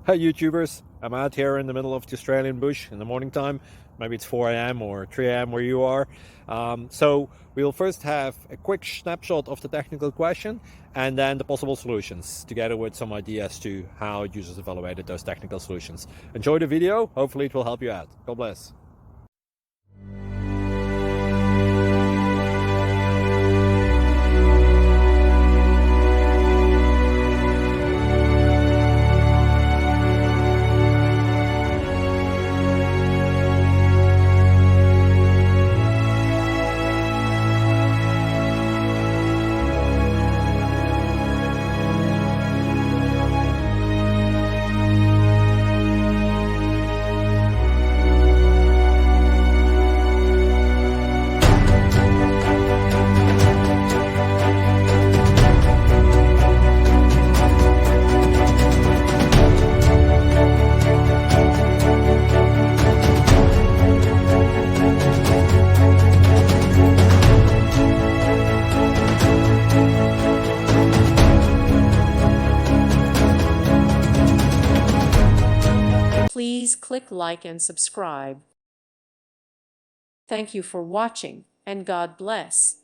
Hi YouTubers, I'm out here in the middle of the Australian bush in the morning time. Maybe it's 4 a.m. or 3 a.m. where you are. So we'll first have a quick snapshot of the technical question and then the possible solutions, together with some ideas to how users evaluated those technical solutions. Enjoy the video, hopefully it will help you out. God bless. Please click like and subscribe. Thank you for watching, and God bless.